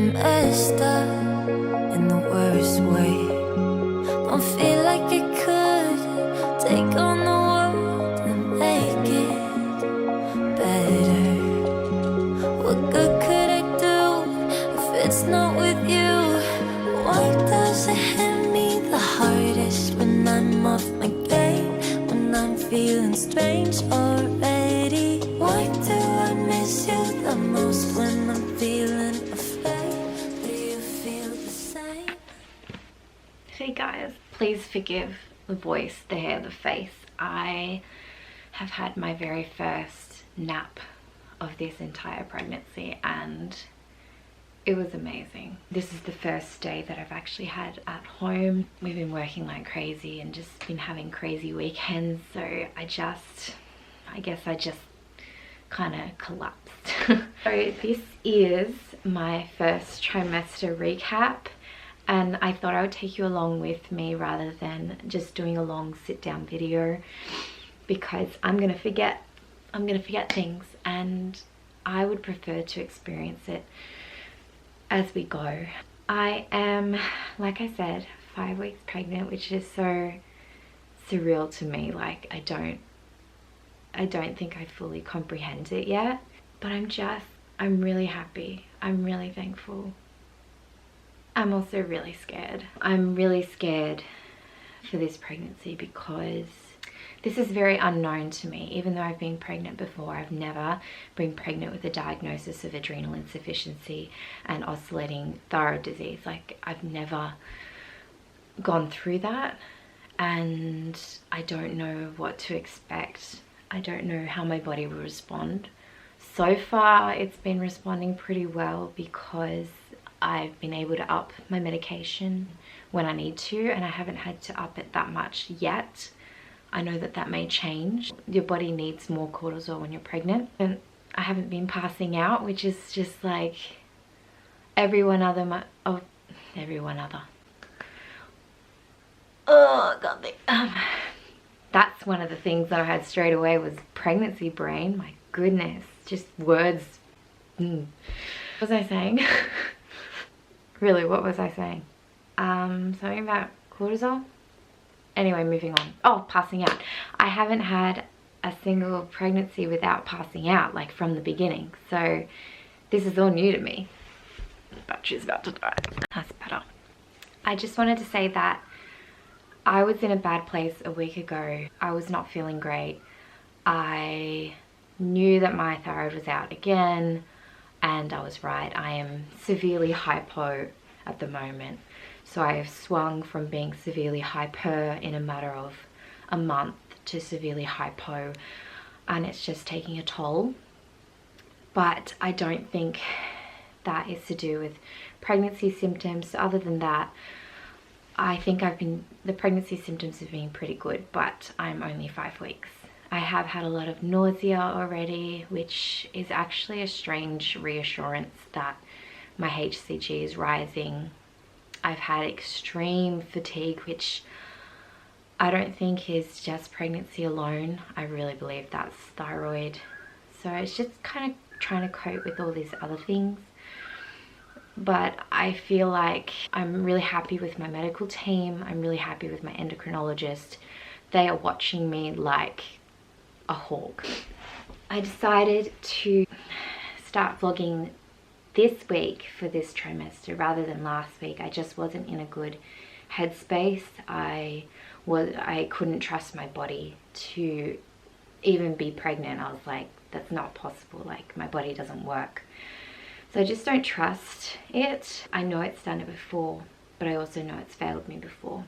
I'm messed up in the worst way. Don't feel like I could take on the world and make it better. What good could I do if it's not with you? Why does it hit me the hardest when I'm off my game? When I'm feeling strange already? Why do I miss you the most when I'm feeling afraid? Do you feel the same? Hey guys, please forgive the voice, the hair, the face. I have had my very first nap of this entire pregnancy and it was amazing. This is the first day that I've actually had at home. We've been working like crazy and just been having crazy weekends, so I guess I just kind of collapsed. So this is my first trimester recap, and I thought I would take you along with me rather than just doing a long sit down video, because I'm gonna forget things and I would prefer to experience it as we go. I am, like I said, 5 weeks pregnant, which is so surreal to me. Like I don't think I fully comprehend it yet, but I'm really happy. I'm really thankful. I'm also really scared. I'm really scared for this pregnancy because this is very unknown to me. Even though I've been pregnant before, I've never been pregnant with a diagnosis of adrenal insufficiency and oscillating thyroid disease. Like I've never gone through that, and I don't know what to expect. I don't know how my body will respond. So far, it's been responding pretty well because I've been able to up my medication when I need to, and I haven't had to up it that much yet. I know that that may change. Your body needs more cortisol when you're pregnant, and I haven't been passing out, which is just like everyone other. Oh god, that's one of the things that I had straight away was pregnancy brain. My goodness, just words. What was I saying? Really, what was I saying? Something about cortisol? Anyway, moving on. Oh, passing out. I haven't had a single pregnancy without passing out, like from the beginning. So this is all new to me. But she's about to die. That's better. I just wanted to say that I was in a bad place a week ago. I was not feeling great. I knew that my thyroid was out again, and I was right. I am severely hypo at the moment. So I have swung from being severely hyper in a matter of a month to severely hypo, and it's just taking a toll. But I don't think that is to do with pregnancy symptoms. Other than that, I think the pregnancy symptoms have been pretty good, but I'm only 5 weeks. I have had a lot of nausea already, which is actually a strange reassurance that my HCG is rising. I've had extreme fatigue, which I don't think is just pregnancy alone. I really believe that's thyroid. So it's just kind of trying to cope with all these other things. But I feel like I'm really happy with my medical team. I'm really happy with my endocrinologist. They are watching me like a hawk. I decided to start vlogging this week for this trimester rather than last week. I just wasn't in a good headspace. I couldn't trust my body to even be pregnant. I was like, that's not possible. Like, my body doesn't work. So I just don't trust it. I know it's done it before, but I also know it's failed me before.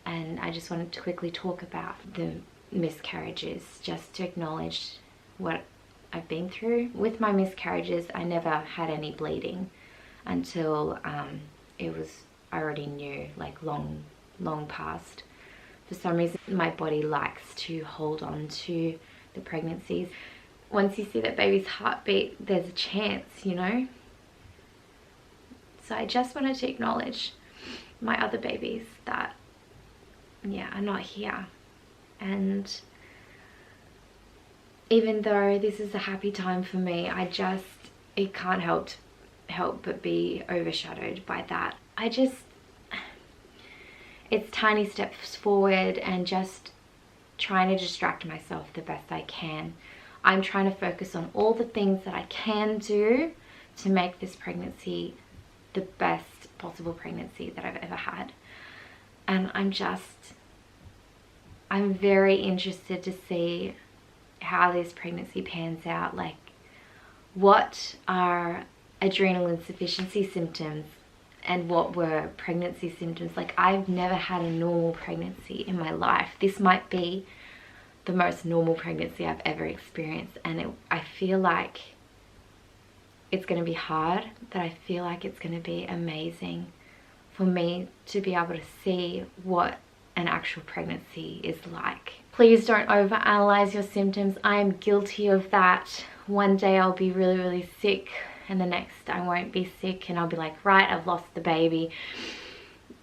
And I just wanted to quickly talk about the miscarriages, just to acknowledge what I've been through. With my miscarriages, I never had any bleeding until I already knew, like long past. For some reason, my body likes to hold on to the pregnancies. Once you see that baby's heartbeat, there's a chance, you know? So I just wanted to acknowledge my other babies that, yeah, are not here. And even though this is a happy time for me, it can't help help but be overshadowed by that. It's tiny steps forward and just trying to distract myself the best I can. I'm trying to focus on all the things that I can do to make this pregnancy the best possible pregnancy that I've ever had. And I'm very interested to see how this pregnancy pans out. Like, what are adrenal insufficiency symptoms and what were pregnancy symptoms? Like, I've never had a normal pregnancy in my life. This might be the most normal pregnancy I've ever experienced, and I feel like it's going to be hard, but I feel like it's going to be amazing for me to be able to see what an actual pregnancy is like. Please don't overanalyze your symptoms. I am guilty of that. One day I'll be really, really sick, and the next I won't be sick, and I'll be like, right, I've lost the baby.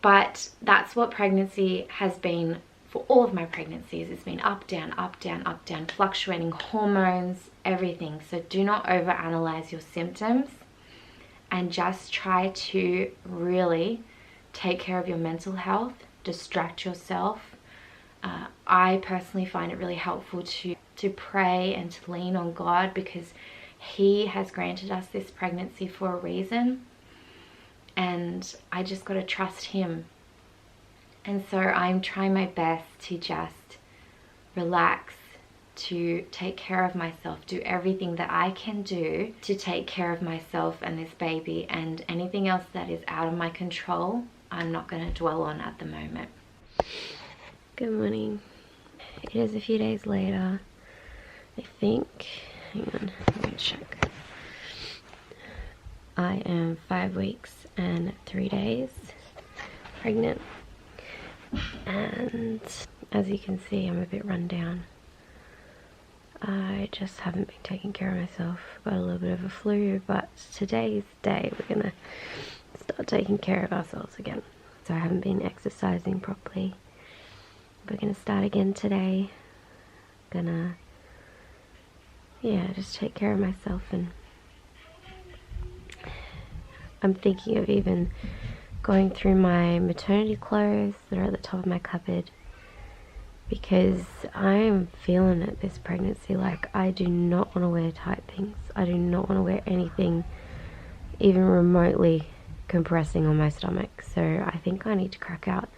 But that's what pregnancy has been for all of my pregnancies. It's been up, down, up, down, up, down, fluctuating hormones, everything. So do not overanalyze your symptoms, and just try to really take care of your mental health, distract yourself. I personally find it really helpful to pray and to lean on God, because He has granted us this pregnancy for a reason, and I just got to trust Him. And so I'm trying my best to just relax, to take care of myself, do everything that I can do to take care of myself and this baby, and anything else that is out of my control, I'm not going to dwell on at the moment. Good morning. It is a few days later, I think. Hang on, let me check. I am 5 weeks and 3 days pregnant, and as you can see, I'm a bit run down. I just haven't been taking care of myself. Got a little bit of a flu, but today's the day we're gonna start taking care of ourselves again. So I haven't been exercising properly. We're gonna start again today. Gonna, just take care of myself, and I'm thinking of even going through my maternity clothes that are at the top of my cupboard, because I'm feeling it this pregnancy. Like, I do not want to wear tight things. I do not want to wear anything even remotely compressing on my stomach. So I think I need to crack out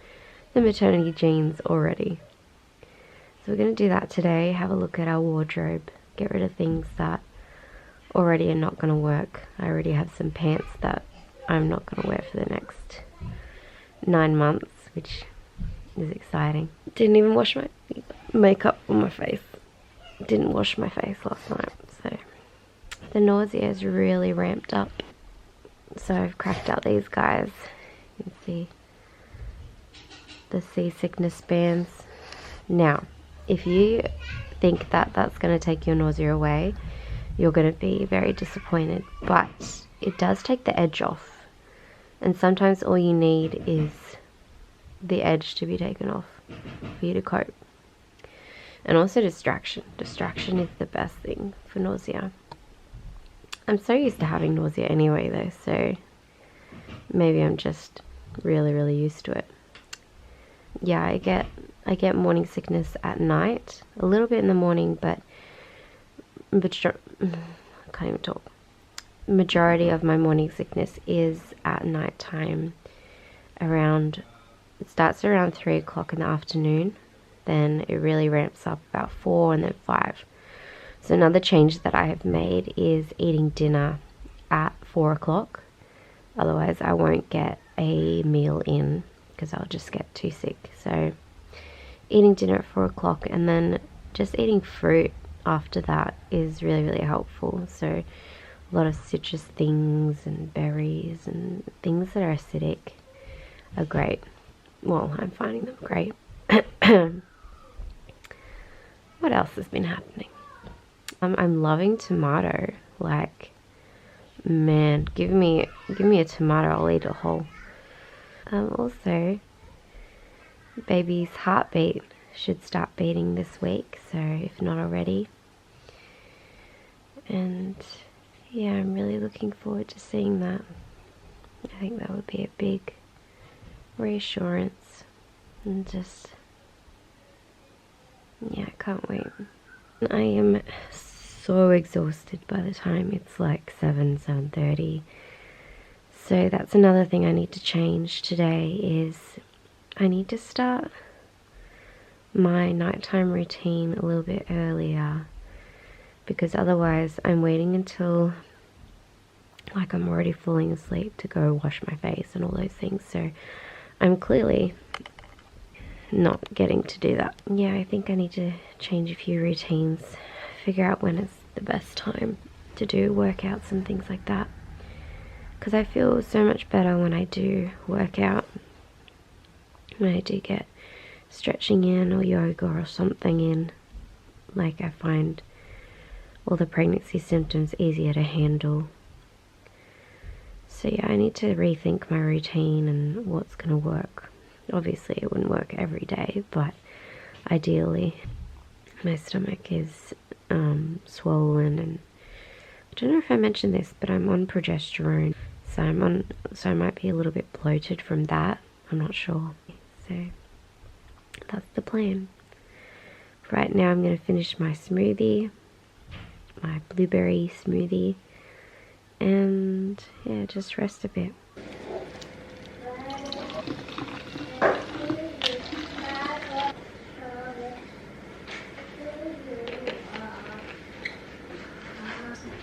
the maternity jeans already. So we're going to do that today, have a look at our wardrobe, get rid of things that already are not going to work. I already have some pants that I'm not going to wear for the next 9 months, which is exciting. Didn't even wash my makeup on my face. Didn't wash my face last night, so the nausea is really ramped up. So I've cracked out these guys. You can see the seasickness bands. Now, if you think that that's going to take your nausea away, you're going to be very disappointed, but it does take the edge off, and sometimes all you need is the edge to be taken off for you to cope. And also distraction. Distraction is the best thing for nausea. I'm so used to having nausea anyway though, so maybe I'm just really, really used to it. Yeah, I get morning sickness at night, a little bit in the morning, but I can't even talk. Majority of my morning sickness is at night time. It starts around 3 o'clock in the afternoon, then it really ramps up about 4 and then 5. So another change that I have made is eating dinner at 4 o'clock. Otherwise I won't get a meal in because I'll just get too sick. So eating dinner at 4 o'clock and then just eating fruit after that is really, really helpful. So a lot of citrus things and berries and things that are acidic are great. Well, I'm finding them great. What else has been happening? I'm loving tomato. Like, man, give me a tomato, I'll eat it whole. Also, baby's heartbeat should start beating this week, so if not already. And yeah, I'm really looking forward to seeing that. I think that would be a big reassurance, and just, yeah, I can't wait. I am so exhausted by the time it's like 7:30. So that's another thing I need to change today, is I need to start my nighttime routine a little bit earlier, because otherwise I'm waiting until like I'm already falling asleep to go wash my face and all those things. So I'm clearly not getting to do that. Yeah, I think I need to change a few routines, figure out when is the best time to do workouts and things like that, because I feel so much better when I do work out, when I do get stretching in or yoga or something in. Like, I find all the pregnancy symptoms easier to handle. So yeah, I need to rethink my routine and what's going to work. Obviously it wouldn't work every day, but ideally. My stomach is swollen, and I don't know if I mentioned this, but I'm on progesterone, so I might be a little bit bloated from that. I'm not sure. So that's the plan. Right now I'm going to finish my smoothie, my blueberry smoothie, and yeah, just rest a bit.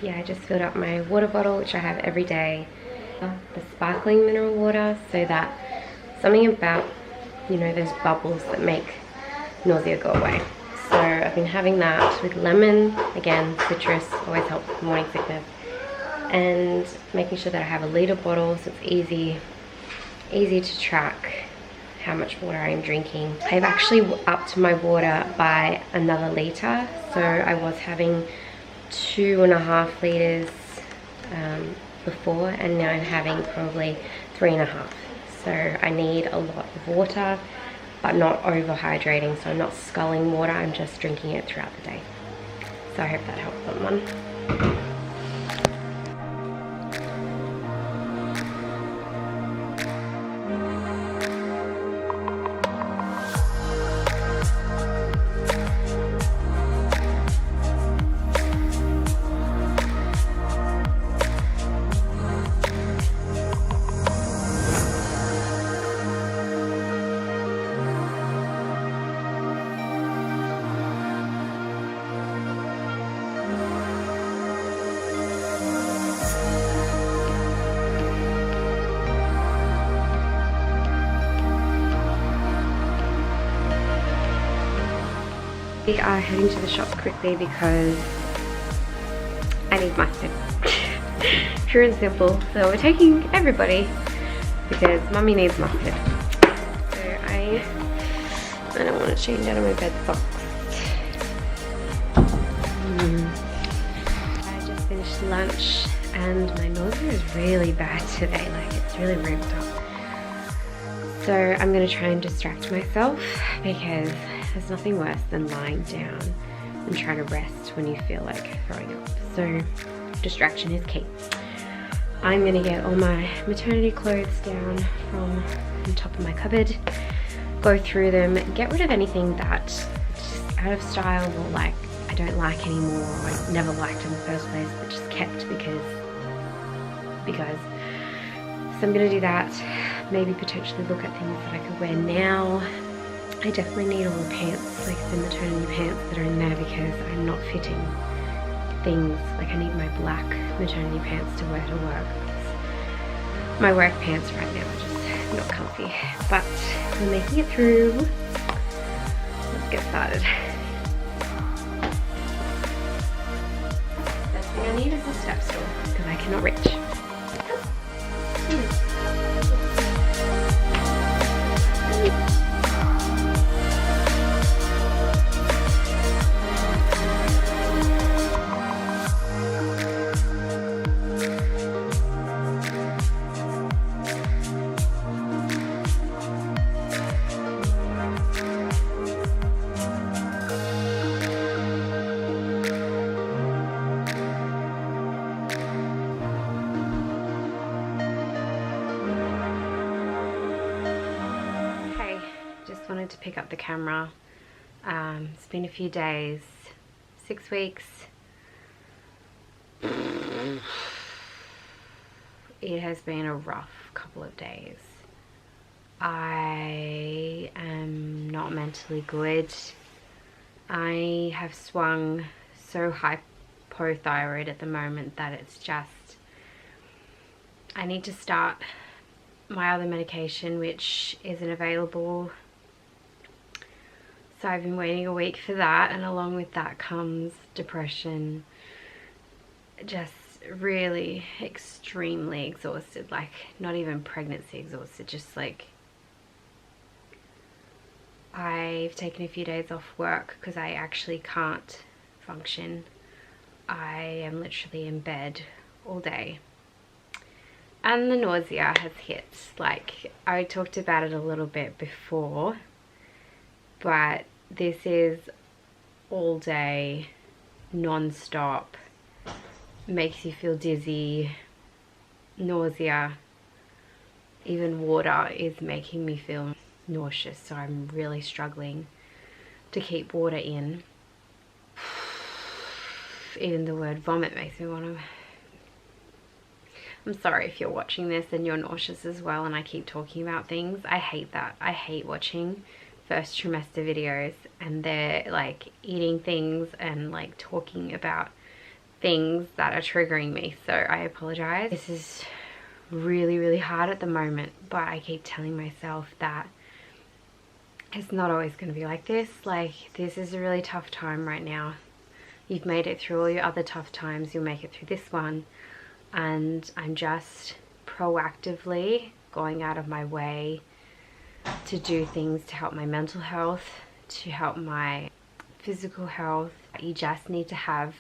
Yeah, I just filled up my water bottle, which I have every day, the sparkling mineral water, so that something about, you know, those bubbles that make nausea go away. So I've been having that with lemon, again, citrus always helps with morning sickness, and making sure that I have a litre bottle so it's easy to track how much water I'm drinking. I've actually upped my water by another litre, so I was having 2.5 litres before, and now I'm having probably 3.5. So I need a lot of water, but not overhydrating, so I'm not sculling water, I'm just drinking it throughout the day. So I hope that helps someone. We are heading to the shop quickly because I need mustard. Pure and simple. So we're taking everybody because Mummy needs mustard. So I don't want to change out of my bed socks. I just finished lunch and my nausea is really bad today. Like, it's really ramped up. So I'm going to try and distract myself, because there's nothing worse than lying down and trying to rest when you feel like throwing up. So distraction is key. I'm going to get all my maternity clothes down from the top of my cupboard, go through them, get rid of anything that's just out of style or like I don't like anymore, or I never liked in the first place, but just kept because. So I'm going to do that. Maybe potentially look at things that I could wear now. I definitely need all the pants, like the maternity pants that are in there, because I'm not fitting things. Like, I need my black maternity pants to wear to work. My work pants right now are just not comfy, but we're making it through. Let's get started. First thing I need is a step stool, because I cannot reach. to pick up the camera. It's been a few days, 6 weeks. It has been a rough couple of days. I am not mentally good. I have swung so hypothyroid at the moment that it's just, I need to start my other medication, which isn't available. So I've been waiting a week for that, and along with that comes depression. Just really extremely exhausted, like not even pregnancy exhausted, just like I've taken a few days off work because I actually can't function. I am literally in bed all day. And the nausea has hit. Like, I talked about it a little bit before, but this is all day, non-stop, makes you feel dizzy, nausea. Even water is making me feel nauseous, so I'm really struggling to keep water in. Even the word vomit makes me want to... I'm sorry if you're watching this and you're nauseous as well and I keep talking about things. I hate that. I hate watching first trimester videos and they're like eating things and like talking about things that are triggering me, so I apologize. This is really, really hard at the moment, but I keep telling myself that it's not always going to be like this. Like, this is a really tough time right now. You've made it through all your other tough times, you'll make it through this one. And I'm just proactively going out of my way to do things to help my mental health, to help my physical health. You just need to have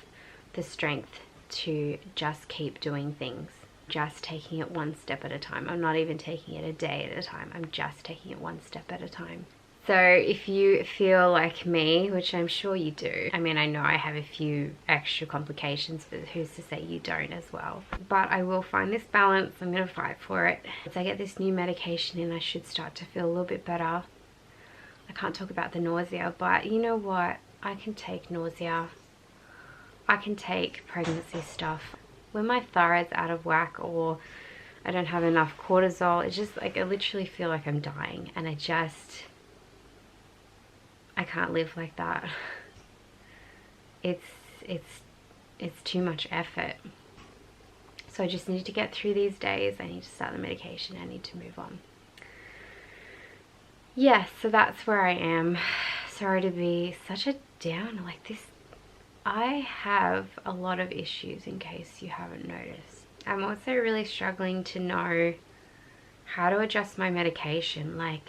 the strength to just keep doing things, just taking it one step at a time. I'm not even taking it a day at a time, I'm just taking it one step at a time. So if you feel like me, which I'm sure you do, I mean, I know I have a few extra complications, but who's to say you don't as well. But I will find this balance. I'm going to fight for it. Once I get this new medication in, I should start to feel a little bit better. I can't talk about the nausea, but you know what? I can take nausea. I can take pregnancy stuff. When my thyroid's out of whack or I don't have enough cortisol, it's just like I literally feel like I'm dying, and I can't live like that. It's too much effort. So I just need to get through these days. I need to start the medication. I need to move on. Yes, so that's where I am. Sorry to be such a downer like this. I have a lot of issues, in case you haven't noticed. I'm also really struggling to know how to adjust my medication. Like,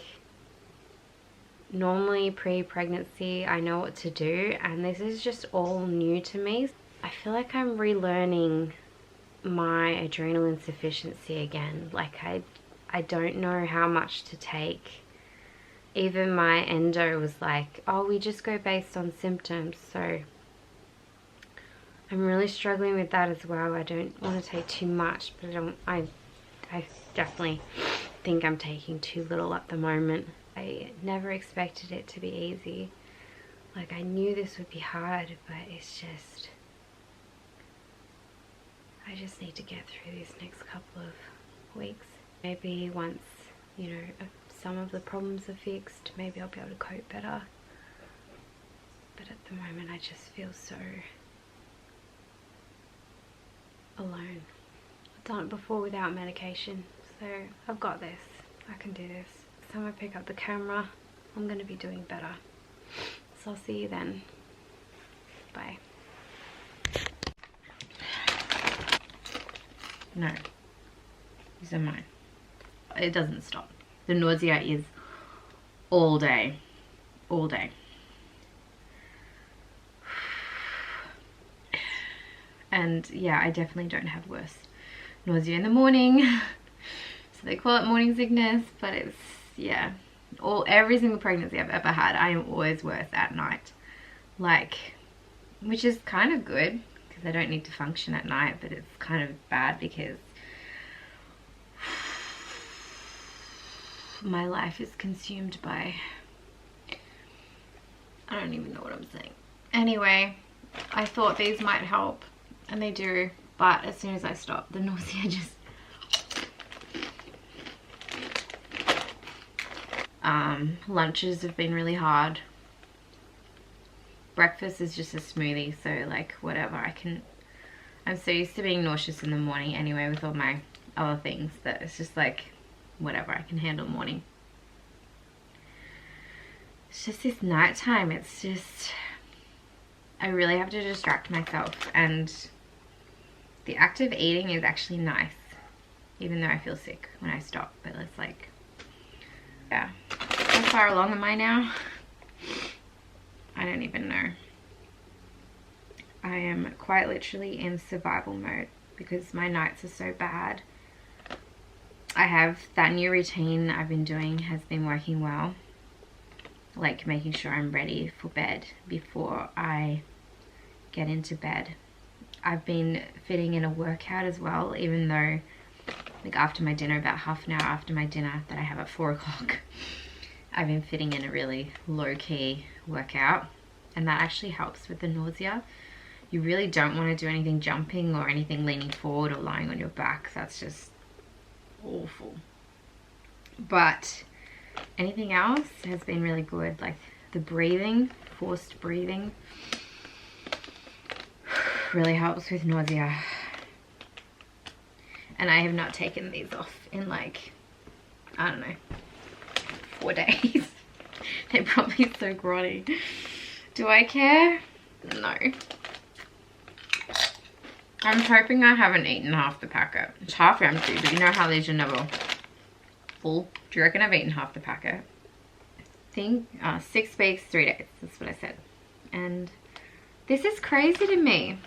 normally pre-pregnancy I know what to do, and this is just all new to me. I feel like I'm relearning my adrenal insufficiency again. Like, I don't know how much to take. Even my endo was like, oh, we just go based on symptoms. So I'm really struggling with that as well. I don't want to take too much, but I definitely think I'm taking too little at the moment. I never expected it to be easy. Like, I knew this would be hard, but it's just, I just need to get through these next couple of weeks. Maybe once, you know, some of the problems are fixed, maybe I'll be able to cope better. But at the moment I just feel so alone. I've done it before without medication, so I've got this. I can do this. Next time I pick up the camera, I'm going to be doing better. So I'll see you then. Bye. No, these are mine. It doesn't stop. The nausea is all day, all day. And yeah, I definitely don't have worse nausea in the morning. So they call it morning sickness, but it's, yeah, every single pregnancy I've ever had, I am always worse at night. Like, which is kind of good because I don't need to function at night, but it's kind of bad because my life is consumed by I don't even know what I'm saying. Anyway, I thought these might help, and they do, but as soon as I stop, the nausea just... lunches have been really hard. Breakfast is just a smoothie, so like whatever, I'm so used to being nauseous in the morning anyway with all my other things that it's just like whatever, I can handle morning. It's just this nighttime, it's just, I really have to distract myself, and the active eating is actually nice, even though I feel sick when I stop, but it's like, yeah. How far along am I now? I don't even know. I am quite literally in survival mode because my nights are so bad. I have that new routine I've been doing has been working well. Like making sure I'm ready for bed before I get into bed. I've been fitting in a workout as well, even though like after my dinner, about half an hour after my dinner that I have at 4 o'clock, I've been fitting in a really low-key workout, and that actually helps with the nausea. You really don't want to do anything jumping or anything leaning forward or lying on your back. That's just awful. But anything else has been really good, like the breathing, forced breathing, really helps with nausea. And I have not taken these off in like, I don't know, 4 days. They're probably so grotty. Do I care? No. I'm hoping I haven't eaten half the packet. It's half empty, but you know how these are never full. Do you reckon I've eaten half the packet? I think 6 weeks, 3 days. That's what I said. And this is crazy to me.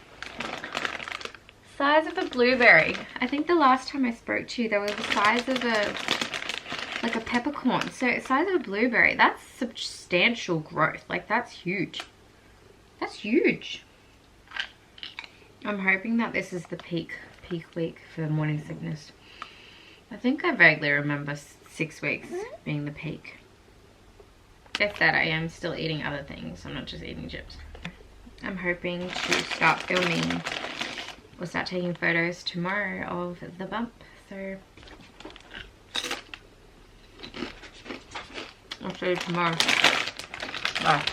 Size of a blueberry. I think the last time I spoke to you, they were the size of like a peppercorn. So size of a blueberry, that's substantial growth. Like that's huge. That's huge. I'm hoping that this is the peak week for morning sickness. I think I vaguely remember 6 weeks being the peak. Guess that I am still eating other things. I'm not just eating chips. I'm hoping to start filming or start taking photos tomorrow of the bump. So I'll show you tomorrow. Bye.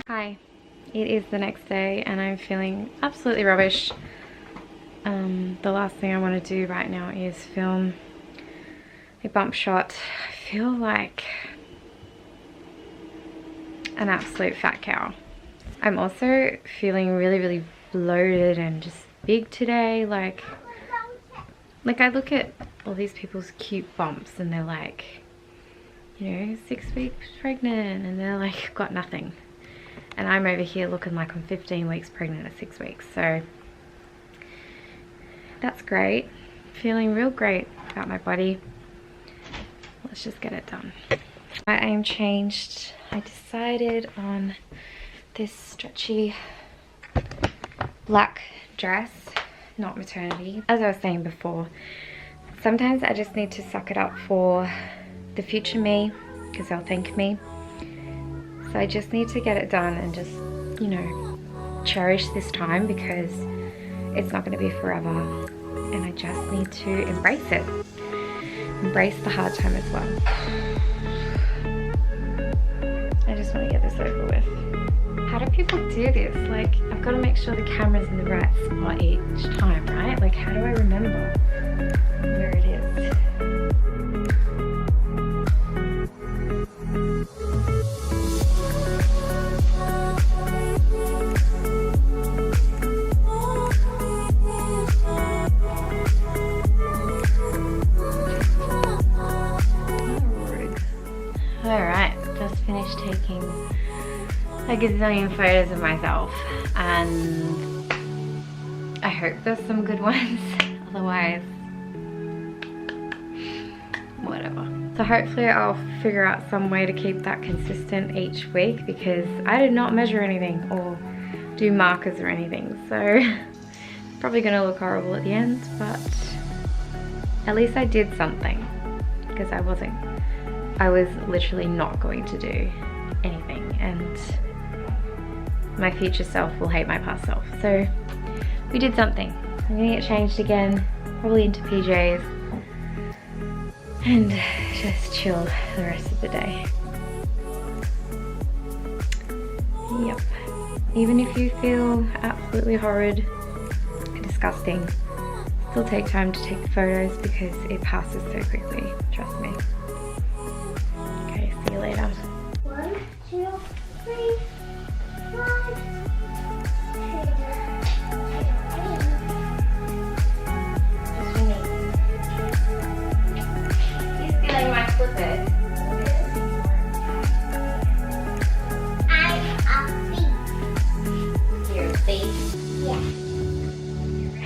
Hi, it is the next day and I'm feeling absolutely rubbish. The last thing I want to do right now is film a bump shot. I feel like an absolute fat cow. I'm also feeling really bloated and just big today. Like I look at all these people's cute bumps and they're like, you know, 6 weeks pregnant and they're like got nothing, and I'm over here looking like I'm 15 weeks pregnant at 6 weeks. So that's great, feeling real great about my body. Let's just get it done. My aim changed. I decided on this stretchy black dress, not maternity. As I was saying before, sometimes I just need to suck it up for the future me, because they'll thank me. So I just need to get it done and just, you know, cherish this time, because it's not going to be forever, and I just need to embrace it. Embrace the hard time as well. I just want to get this over with. How do people do this? Like, I've got to make sure the camera's in the right spot each time, right? Like, how do I remember where it is? Alright, just finished taking a gazillion photos of myself, and I hope there's some good ones, otherwise whatever. So hopefully I'll figure out some way to keep that consistent each week, because I did not measure anything or do markers or anything, so it's probably going to look horrible at the end, but at least I did something, because I was literally not going to do anything, and my future self will hate my past self. So we did something. I'm gonna get changed again, probably into PJs, and just chill the rest of the day. Yep. Even if you feel absolutely horrid and disgusting, still take time to take the photos because it passes so quickly, trust me. Okay, see you later. 1, 2, 3, 4. He's feeling my slippers. I'm a thief. You're a thief. Yeah.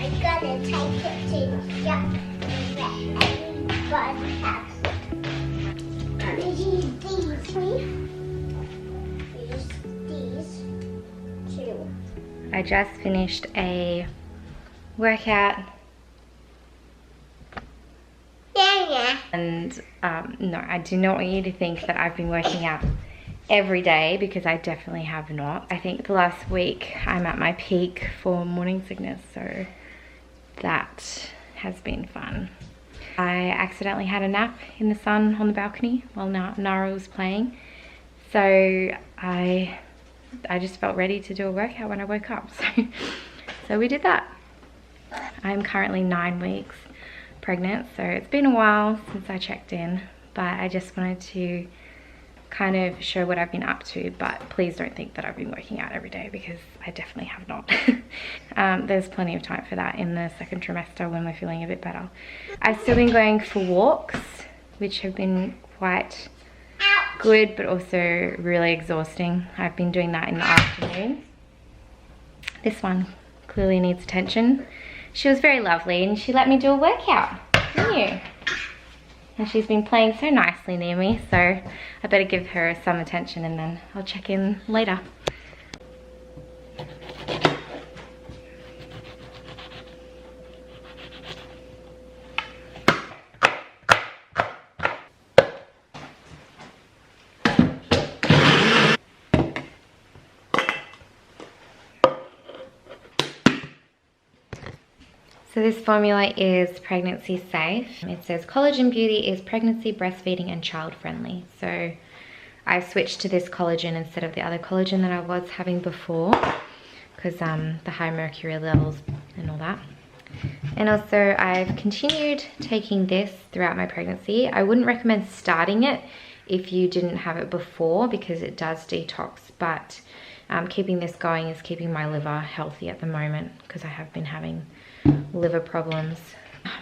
I'm gonna take it to the shop and let everybody have some. Gonna use these, please. Use these too. I just finished a workout. Yeah. And no, I do not want you to think that I've been working out every day, because I definitely have not. I think the last week I'm at my peak for morning sickness, so that has been fun. I accidentally had a nap in the sun on the balcony while Nara was playing, so I just felt ready to do a workout when I woke up, so we did that. I'm currently 9 weeks pregnant, so it's been a while since I checked in, but I just wanted to kind of show what I've been up to. But please don't think that I've been working out every day, because I definitely have not. There's plenty of time for that in the second trimester when we're feeling a bit better. I've still been going for walks, which have been quite good but also really exhausting. I've been doing that in the afternoon. This one clearly needs attention. She was very lovely and she let me do a workout, didn't you? And she's been playing so nicely near me, so I better give her some attention and then I'll check in later. So this formula is pregnancy safe. It says Collagen Beauty is pregnancy, breastfeeding and child friendly. So I've switched to this collagen instead of the other collagen that I was having before, because the high mercury levels and all that. And also I've continued taking this throughout my pregnancy. I wouldn't recommend starting it if you didn't have it before, because it does detox, but keeping this going is keeping my liver healthy at the moment, because I have been having liver problems.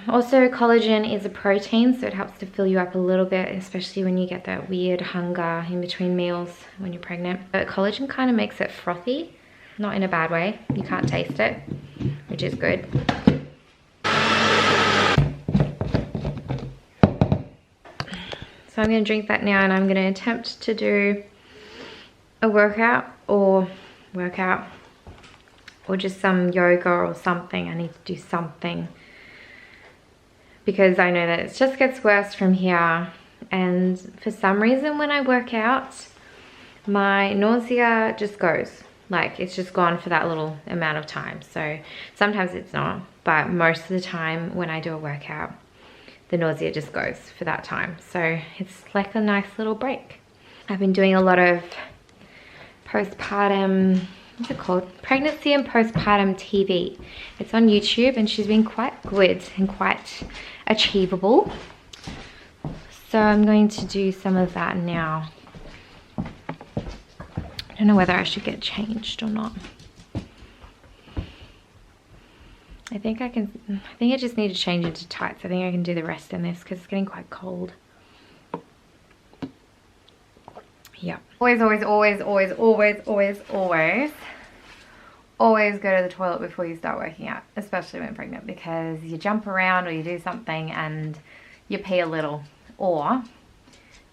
Also, collagen is a protein, so it helps to fill you up a little bit, especially when you get that weird hunger in between meals when you're pregnant. But collagen kind of makes it frothy, not in a bad way. You can't taste it, which is good. So I'm going to drink that now, and I'm going to attempt to do a workout or just some yoga or something. I need to do something, because I know that it just gets worse from here. And for some reason when I work out, my nausea just goes. Like, it's just gone for that little amount of time. So sometimes it's not, but most of the time when I do a workout, the nausea just goes for that time. So it's like a nice little break. I've been doing a lot of postpartum, what's it called? Pregnancy and postpartum TV. It's on YouTube and she's been quite good and quite achievable. So I'm going to do some of that now. I don't know whether I should get changed or not. I think I just need to change into tights. I think I can do the rest in this because it's getting quite cold. Yeah. Always go to the toilet before you start working out, especially when pregnant, because you jump around or you do something and you pee a little, or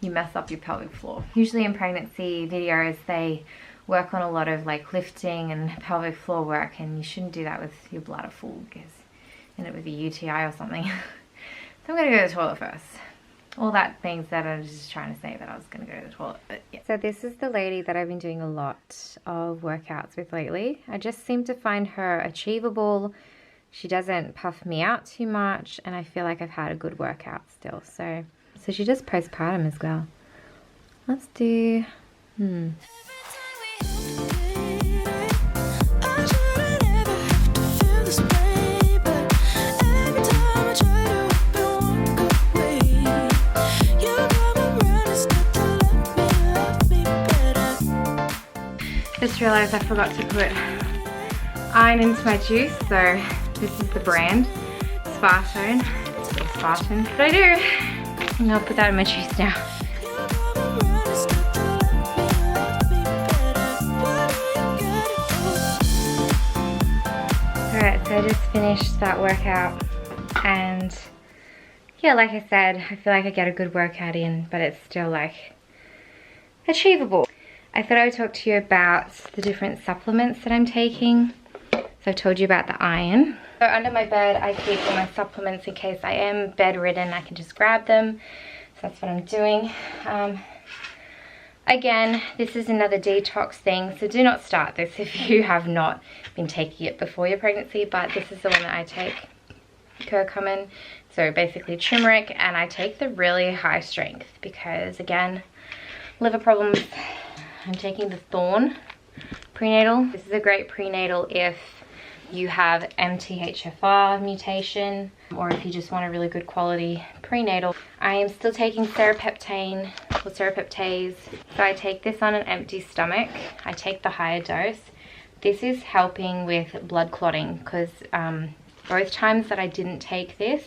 you mess up your pelvic floor. Usually in pregnancy videos they work on a lot of like lifting and pelvic floor work, and you shouldn't do that with your bladder full, because you end up with a UTI or something. So I'm gonna go to the toilet first. all that being said, I was just trying to say that I was going to go to the toilet, but yeah. So this is the lady that I've been doing a lot of workouts with lately. I just seem to find her achievable. She doesn't puff me out too much, and I feel like I've had a good workout still. So she does postpartum as well. Let's do, Just realised I forgot to put iron into my juice, so this is the brand, Spartan, or Spartan. But I do, and I'll put that in my juice now. Alright, so I just finished that workout, and yeah, like I said, I feel like I get a good workout in, but it's still like achievable. I thought I would talk to you about the different supplements that I'm taking. So I've told you about the iron. So under my bed I keep all my supplements in case I am bedridden. I can just grab them. So that's what I'm doing. Again, this is another detox thing, so do not start this if you have not been taking it before your pregnancy, but this is the one that I take, curcumin, so basically turmeric, and I take the really high strength because, again, liver problems. I'm taking the Thorn prenatal. This is a great prenatal if you have MTHFR mutation or if you just want a really good quality prenatal. I am still taking serapeptane or serapeptase. So I take this on an empty stomach. I take the higher dose. This is helping with blood clotting because both times that I didn't take this,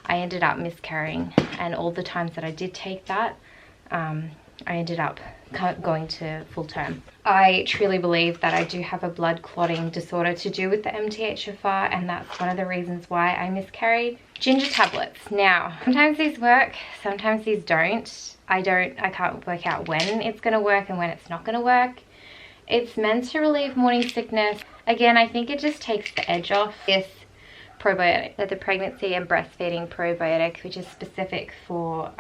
I ended up miscarrying, and all the times that I did take that, I ended up going to full term. I truly believe that I do have a blood clotting disorder to do with the MTHFR, and that's one of the reasons why I miscarried. Ginger tablets. Now, sometimes these work, sometimes these don't. I can't work out when it's gonna work and when it's not gonna work. It's meant to relieve morning sickness. Again, I think it just takes the edge off this probiotic, the pregnancy and breastfeeding probiotic, which is specific for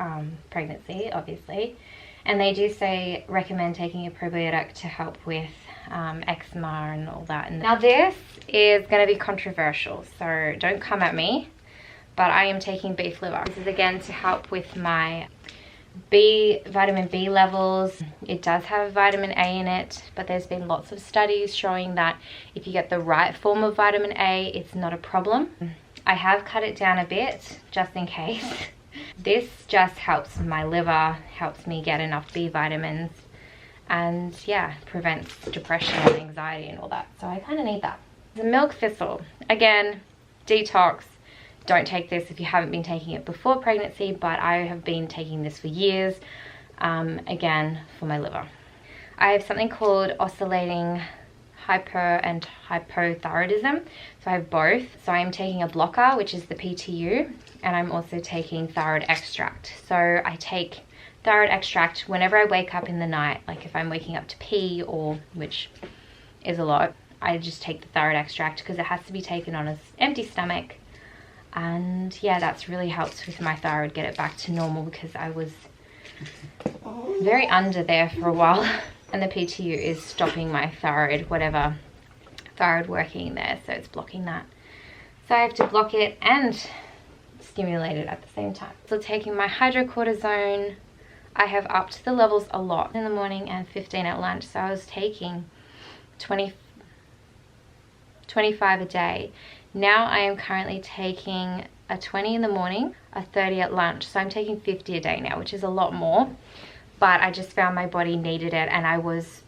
pregnancy, obviously. And they do say recommend taking a probiotic to help with eczema and all that. Now this is going to be controversial, so don't come at me, but I am taking beef liver. This is again to help with my vitamin B levels. It does have vitamin A in it, but there's been lots of studies showing that if you get the right form of vitamin A, it's not a problem. I have cut it down a bit just in case. This just helps my liver, helps me get enough B vitamins, and yeah, prevents depression and anxiety and all that. So I kind of need that. The milk thistle, again, detox. Don't take this if you haven't been taking it before pregnancy, but I have been taking this for years, again, for my liver. I have something called oscillating hyper and hypothyroidism, so I have both. So I'm taking a blocker, which is the PTU, and I'm also taking thyroid extract. So I take thyroid extract whenever I wake up in the night, like if I'm waking up to pee, or which is a lot, I just take the thyroid extract because it has to be taken on an empty stomach. And yeah, that's really helped with my thyroid, get it back to normal, because I was very under there for a while. And the PTU is stopping my thyroid, whatever thyroid working there, so it's blocking that. So I have to block it and stimulate it at the same time. So taking my hydrocortisone, I have upped the levels a lot in the morning and 15 at lunch. So I was taking 25 a day. Now I am currently taking a 20 in the morning, a 30 at lunch. So I'm taking 50 a day now, which is a lot more. But I just found my body needed it, and I was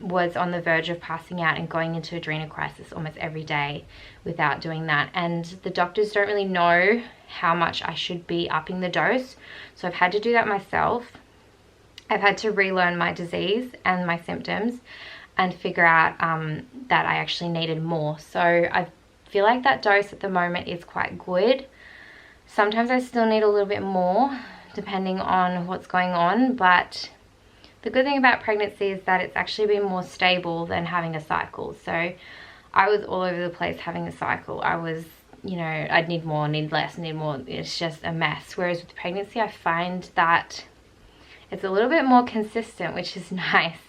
on the verge of passing out and going into adrenal crisis almost every day without doing that. And the doctors don't really know how much I should be upping the dose. So I've had to do that myself. I've had to relearn my disease and my symptoms and figure out that I actually needed more. So I feel like that dose at the moment is quite good. Sometimes I still need a little bit more depending on what's going on, but the good thing about pregnancy is that it's actually been more stable than having a cycle. So I was all over the place having a cycle. I was you know, I'd need more, need less, need more. It's just a mess. Whereas with pregnancy, I find that it's a little bit more consistent, which is nice,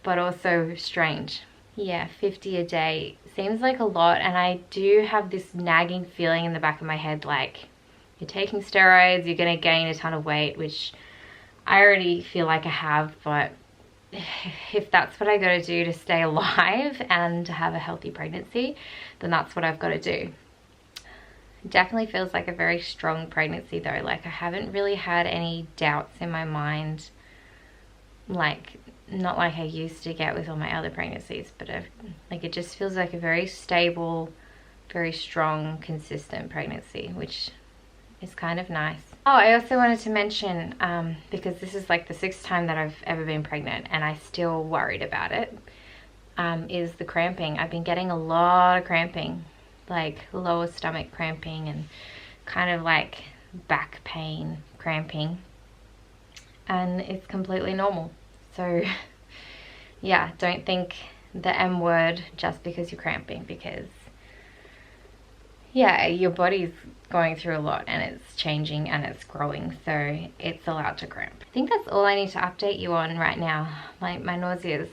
but also strange. Yeah, 50 a day seems like a lot, and I do have this nagging feeling in the back of my head like, you're taking steroids, you're gonna gain a ton of weight, which I already feel like I have, but if that's what I gotta do to stay alive and to have a healthy pregnancy, then that's what I've got to do. It definitely feels like a very strong pregnancy though. Like, I haven't really had any doubts in my mind, like not like I used to get with all my other pregnancies, but like it just feels like a very stable, very strong, consistent pregnancy, which is kind of nice. Oh, I also wanted to mention, because this is like the 6th time that I've ever been pregnant and I still worried about it, is the cramping. I've been getting a lot of cramping, like lower stomach cramping and kind of like back pain cramping, and it's completely normal. So yeah, don't think the M word just because you're cramping, because yeah, your body's going through a lot and it's changing and it's growing, so it's allowed to cramp. I think that's all I need to update you on right now. Like, my nausea's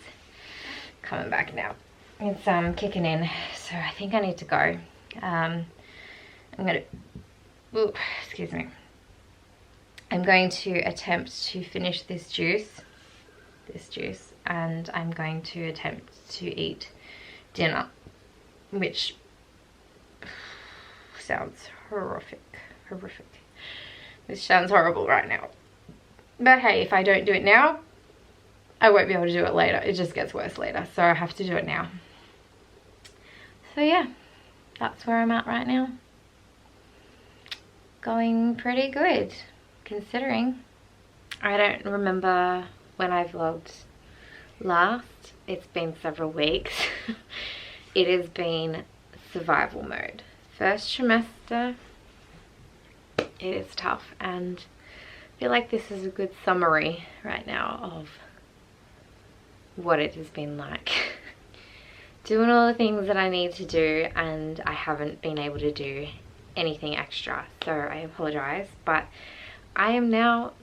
coming back now. It's kicking in, so I think I need to go. I'm going to attempt to finish this juice, and I'm going to attempt to eat dinner, which sounds horrific. This sounds horrible right now, but hey, if I don't do it now, I won't be able to do it later. It just gets worse later, so I have to do it now. So yeah, that's where I'm at right now. Going pretty good, considering. I don't remember when I vlogged last. It's been several weeks. It has been survival mode. First trimester, it is tough, and I feel like this is a good summary right now of what it has been like. Doing all the things that I need to do, and I haven't been able to do anything extra, so I apologize, but I am now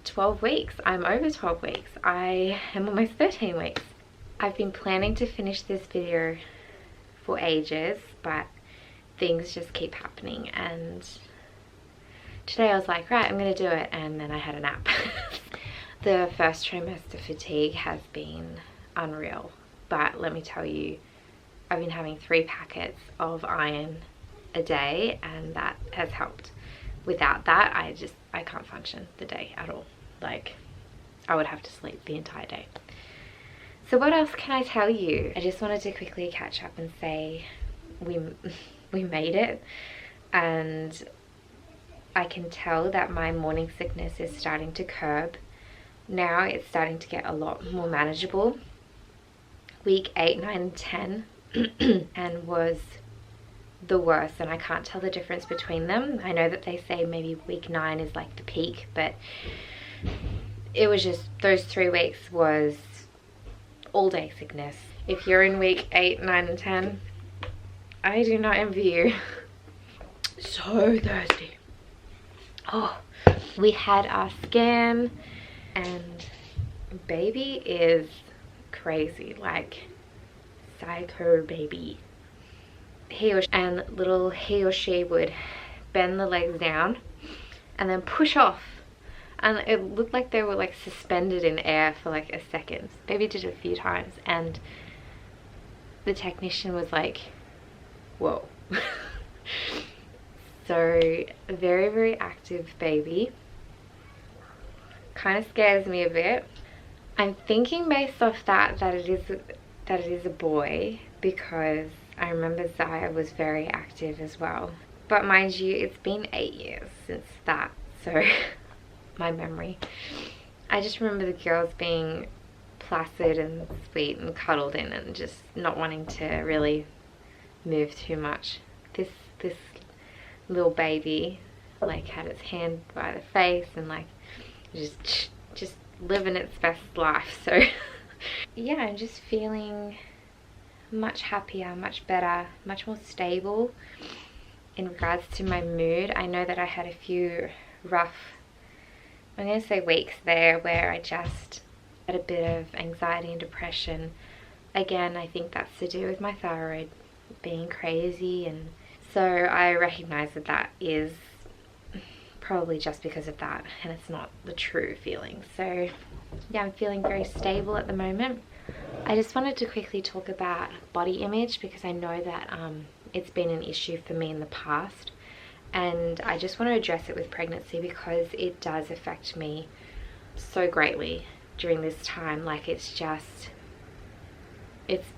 12 weeks. I'm over 12 weeks. I am almost 13 weeks. I've been planning to finish this video for ages, but things just keep happening, and today I was like, right, I'm gonna do it, and then I had a nap. The first trimester fatigue has been unreal, but let me tell you, I've been having 3 packets of iron a day, and that has helped. Without that, I can't function the day at all. Like, I would have to sleep the entire day. So what else can I tell you? I just wanted to quickly catch up and say we made it, and I can tell that my morning sickness is starting to curb. Now it's starting to get a lot more manageable. Week 8, 9, and 10 and was the worst, and I can't tell the difference between them. I know that they say maybe week 9 is like the peak, but it was just, those 3 weeks was all day sickness. If you're in week 8, 9, and 10, I do not envy you. So thirsty. Oh, we had our scan, and baby is crazy, like psycho baby. He or she would bend the legs down and then push off, and it looked like they were like suspended in air for like a second. Baby did it a few times, and the technician was like, whoa. So a very, very active baby. Kind of scares me a bit. I'm thinking based off that it is a boy, because I remember Zaya was very active as well. But mind you, it's been 8 years since that, so my memory. I just remember the girls being placid and sweet and cuddled in, and just not wanting to really move too much. This little baby like had its hand by the face and like just living its best life. So yeah, I'm just feeling much happier, much better, much more stable. in regards to my mood, I know that I had a few rough, I'm going to say weeks there, where I just had a bit of anxiety and depression. Again, I think that's to do with my thyroid being crazy, and so I recognize that that is probably just because of that, and it's not the true feeling. So yeah, I'm feeling very stable at the moment. I just wanted to quickly talk about body image, because I know that it's been an issue for me in the past, and I just want to address it with pregnancy because it does affect me so greatly during this time. Like, it's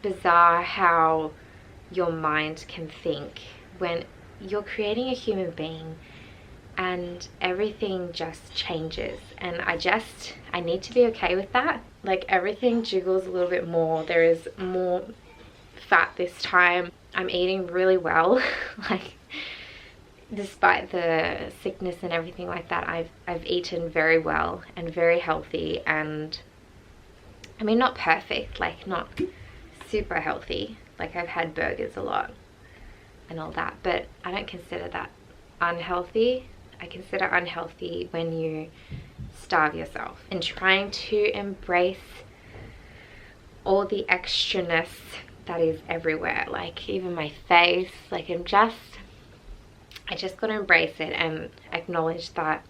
bizarre how your mind can think when you're creating a human being and everything just changes, and I need to be okay with that. Like, everything jiggles a little bit more. There is more fat this time. I'm eating really well. Like, despite the sickness and everything like that, I've eaten very well and very healthy, and I mean, not perfect, like not super healthy. Like, I've had burgers a lot and all that, but I don't consider that unhealthy. I consider unhealthy when you starve yourself, and trying to embrace all the extraness that is everywhere, like even my face. Like, I just got to embrace it and acknowledge that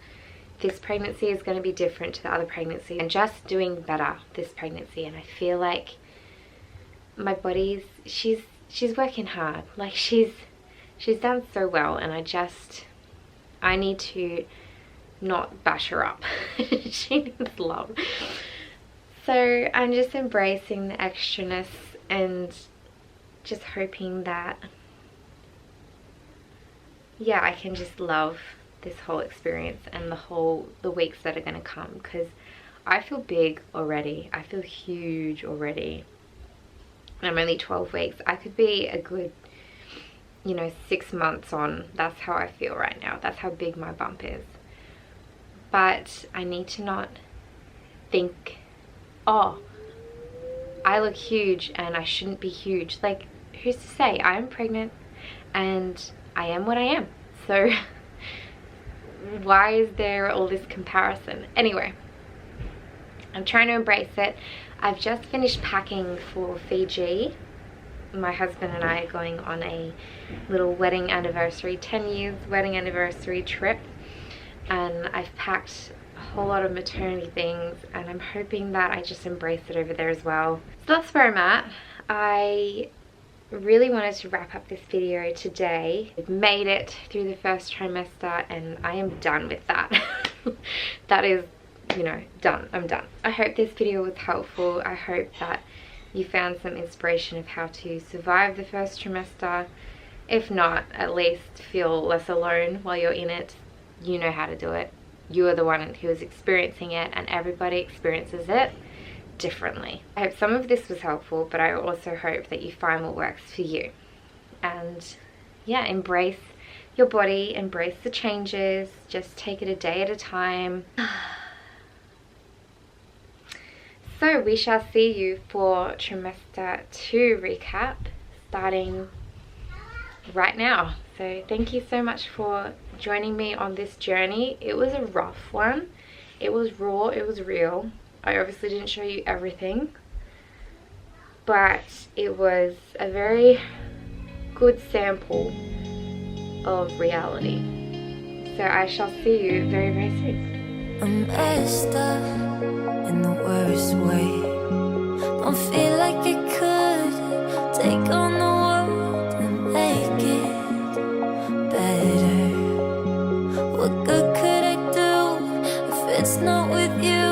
this pregnancy is going to be different to the other pregnancy, and just doing better this pregnancy. And I feel like my body's, she's working hard. Like, she's done so well, and I need to not bash her up. She needs love. So I'm just embracing the extraness and just hoping that, yeah, I can just love this whole experience and the weeks that are going to come, because I feel big already. I feel huge already. I'm only 12 weeks. I could be a good, 6 months on. That's how I feel right now. That's how big my bump is. But I need to not think, oh, I look huge and I shouldn't be huge. Like, who's to say? I am pregnant and I am what I am. So why is there all this comparison? Anyway, I'm trying to embrace it. I've just finished packing for Fiji. My husband and I are going on a little wedding anniversary, 10 years wedding anniversary trip, and I've packed a whole lot of maternity things, and I'm hoping that I just embrace it over there as well. So that's where I'm at. I really wanted to wrap up this video today. I've made it through the first trimester and I am done with that. That is, done. I'm done. I hope this video was helpful. I hope that you found some inspiration of how to survive the first trimester. If not, at least feel less alone while you're in it. You know how to do it. You are the one who is experiencing it, and everybody experiences it differently. I hope some of this was helpful, but I also hope that you find what works for you. And yeah, embrace your body, embrace the changes, just take it a day at a time. So we shall see you for trimester 2 recap starting right now. So thank you so much for joining me on this journey. It was a rough one. It was raw, it was real. I obviously didn't show you everything, but it was a very good sample of reality. So I shall see you very, very soon. I'm messed up in the worst way. Don't feel like I could take on the world and make it better. What good could I do if it's not with you?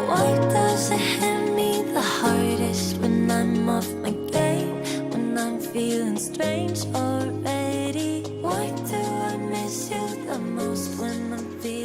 Why does it hit me the hardest when I'm off my game? When I'm feeling strange already? Why do I miss you the most when I'm feeling